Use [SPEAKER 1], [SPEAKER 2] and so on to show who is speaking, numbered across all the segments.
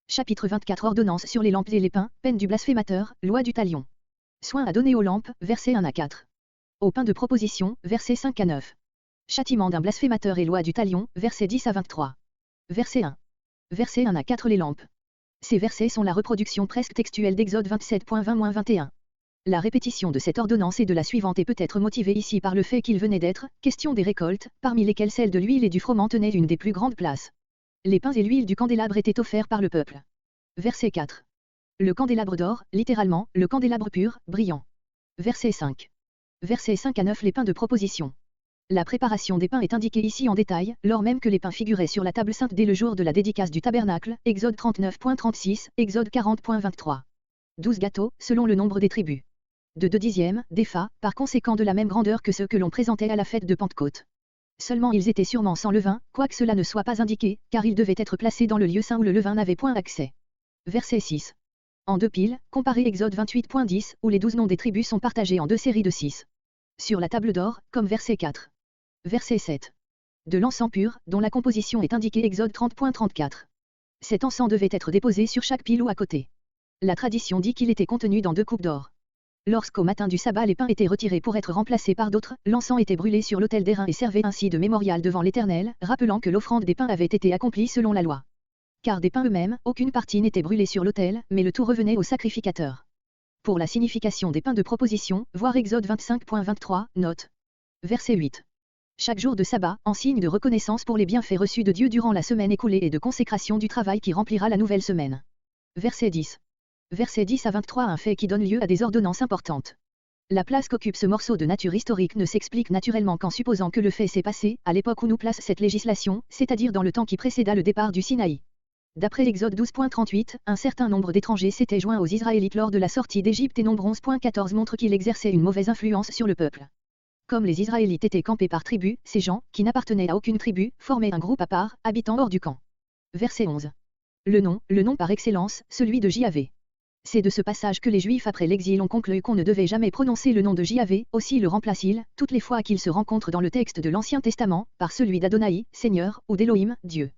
[SPEAKER 1] Chapitre 24 Ordonnance sur les lampes et les pains, peine du blasphémateur, loi du talion. Soin à donner aux lampes, versets 1 à 4. Aux pains de proposition, versets 5 à 9. Châtiment d'un blasphémateur et loi du talion, versets 10 à 23. Verset 1. Versets 1 à 4 Les lampes. Ces versets sont la reproduction presque textuelle d'Exode 27.20-21. La répétition de cette ordonnance et de la suivante est peut-être motivée ici par le fait qu'il venait d'être question des récoltes, parmi lesquelles celle de l'huile et du froment tenait une des plus grandes places. Les pains et l'huile du candélabre étaient offerts par le peuple. Verset 4. Le candélabre d'or, littéralement, le candélabre pur, brillant. Verset 5. Versets 5 à 9 Les pains de proposition. La préparation des pains est indiquée ici en détail, lors même que les pains figuraient sur la table sainte dès le jour de la dédicace du tabernacle, Exode 39.36, Exode 40.23. 12 gâteaux, selon le nombre des tribus. De 2 dixièmes, d'épha, par conséquent de la même grandeur que ceux que l'on présentait à la fête de Pentecôte. Seulement ils étaient sûrement sans levain, quoique cela ne soit pas indiqué, car ils devaient être placés dans le lieu saint où le levain n'avait point accès. Verset 6. En 2 piles, comparez Exode 28.10, où les 12 noms des tribus sont partagés en 2 séries de 6. Sur la table d'or, comme verset 4. Verset 7. De l'encens pur, dont la composition est indiquée Exode 30.34. Cet encens devait être déposé sur chaque pile ou à côté. La tradition dit qu'il était contenu dans 2 coupes d'or. Lorsqu'au matin du sabbat les pains étaient retirés pour être remplacés par d'autres, l'encens était brûlé sur l'autel d'airain et servait ainsi de mémorial devant l'Éternel, rappelant que l'offrande des pains avait été accomplie selon la loi. Car des pains eux-mêmes, aucune partie n'était brûlée sur l'autel, mais le tout revenait au sacrificateur. Pour la signification des pains de proposition, voir Exode 25.23, note. Verset 8. Chaque jour de sabbat, en signe de reconnaissance pour les bienfaits reçus de Dieu durant la semaine écoulée et de consécration du travail qui remplira la nouvelle semaine. Verset 10. Verset 10 à 23 Un fait qui donne lieu à des ordonnances importantes. La place qu'occupe ce morceau de nature historique ne s'explique naturellement qu'en supposant que le fait s'est passé, à l'époque où nous place cette législation, c'est-à-dire dans le temps qui précéda le départ du Sinaï. D'après Exode 12.38, un certain nombre d'étrangers s'étaient joints aux Israélites lors de la sortie d'Égypte et nombre 11.14 montre qu'il exerçait une mauvaise influence sur le peuple. Comme les Israélites étaient campés par tribu, ces gens, qui n'appartenaient à aucune tribu, formaient un groupe à part, habitant hors du camp. Verset 11. Le nom par excellence, celui de J.A.V. C'est de ce passage que les Juifs après l'exil ont conclu qu'on ne devait jamais prononcer le nom de J.A.V., aussi le remplace-t-il, toutes les fois qu'il se rencontre dans le texte de l'Ancien Testament, par celui d'Adonai, Seigneur, ou d'Élohim, Dieu.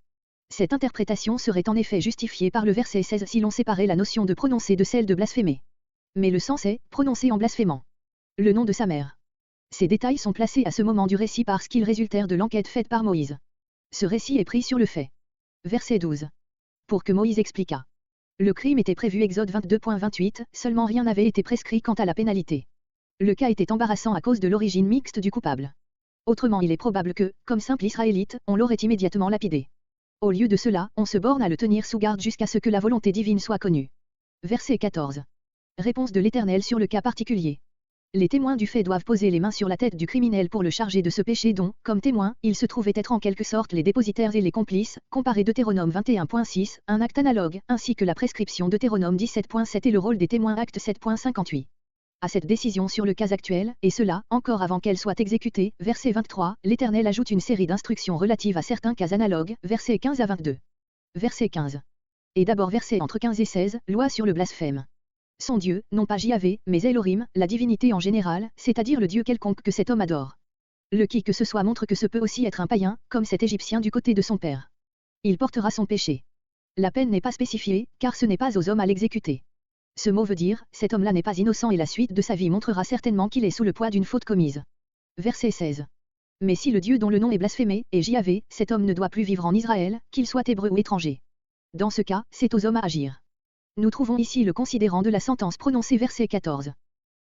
[SPEAKER 1] Cette interprétation serait en effet justifiée par le verset 16 si l'on séparait la notion de prononcer de celle de blasphémer. Mais le sens est, prononcer en blasphémant. Le nom de sa mère. Ces détails sont placés à ce moment du récit parce qu'ils résultèrent de l'enquête faite par Moïse. Ce récit est pris sur le fait. Verset 12. Pour que Moïse expliqua. Le crime était prévu Exode 22.28, seulement rien n'avait été prescrit quant à la pénalité. Le cas était embarrassant à cause de l'origine mixte du coupable. Autrement il est probable que, comme simple Israélite, on l'aurait immédiatement lapidé. Au lieu de cela, on se borne à le tenir sous garde jusqu'à ce que la volonté divine soit connue. Verset 14. Réponse de l'Éternel sur le cas particulier. Les témoins du fait doivent poser les mains sur la tête du criminel pour le charger de ce péché dont, comme témoins, ils se trouvaient être en quelque sorte les dépositaires et les complices, comparé Deutéronome 21.6, un acte analogue, ainsi que la prescription Deutéronome 17.7 et le rôle des témoins acte 7.58. À cette décision sur le cas actuel, et cela, encore avant qu'elle soit exécutée, verset 23, l'Éternel ajoute une série d'instructions relatives à certains cas analogues, versets 15 à 22. Verset 15. Et d'abord verset entre 15 et 16, loi sur le blasphème. Son Dieu, non pas J.A.V., mais Elohim, la divinité en général, c'est-à-dire le Dieu quelconque que cet homme adore. Le qui que ce soit montre que ce peut aussi être un païen, comme cet Égyptien du côté de son père. Il portera son péché. La peine n'est pas spécifiée, car ce n'est pas aux hommes à l'exécuter. Ce mot veut dire, cet homme-là n'est pas innocent et la suite de sa vie montrera certainement qu'il est sous le poids d'une faute commise. Verset 16. Mais si le Dieu dont le nom est blasphémé, est J.A.V., cet homme ne doit plus vivre en Israël, qu'il soit hébreu ou étranger. Dans ce cas, c'est aux hommes à agir. Nous trouvons ici le considérant de la sentence prononcée verset 14.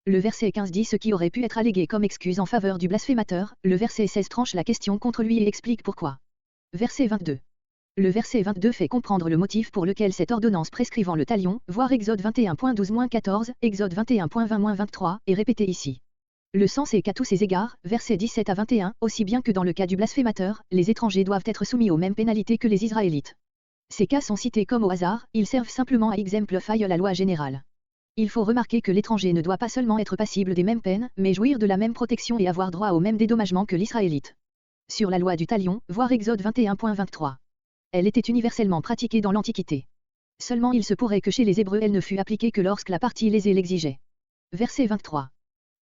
[SPEAKER 1] Le verset 15 dit ce qui aurait pu être allégué comme excuse en faveur du blasphémateur, le verset 16 tranche la question contre lui et explique pourquoi. Verset 22. Le verset 22 fait comprendre le motif pour lequel cette ordonnance prescrivant le talion, voir Exode 21.12-14, Exode 21.20-23, est répétée ici. Le sens est qu'à tous ces égards, versets 17 à 21, aussi bien que dans le cas du blasphémateur, les étrangers doivent être soumis aux mêmes pénalités que les Israélites. Ces cas sont cités comme au hasard, ils servent simplement à exemplifier la loi générale. Il faut remarquer que l'étranger ne doit pas seulement être passible des mêmes peines, mais jouir de la même protection et avoir droit au même dédommagement que l'Israélite. Sur la loi du talion, voir Exode 21.23. Elle était universellement pratiquée dans l'Antiquité. Seulement il se pourrait que chez les Hébreux elle ne fût appliquée que lorsque la partie lésée l'exigeait. Verset 23.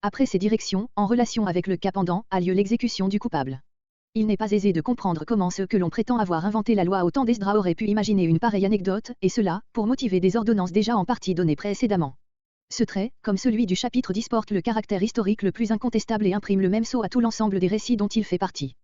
[SPEAKER 1] Après ces directions, en relation avec le cas pendant, a lieu l'exécution du coupable. Il n'est pas aisé de comprendre comment ceux que l'on prétend avoir inventé la loi au temps d'Esdras auraient pu imaginer une pareille anecdote, et cela, pour motiver des ordonnances déjà en partie données précédemment. Ce trait, comme celui du chapitre 10 porte le caractère historique le plus incontestable et imprime le même sceau à tout l'ensemble des récits dont il fait partie.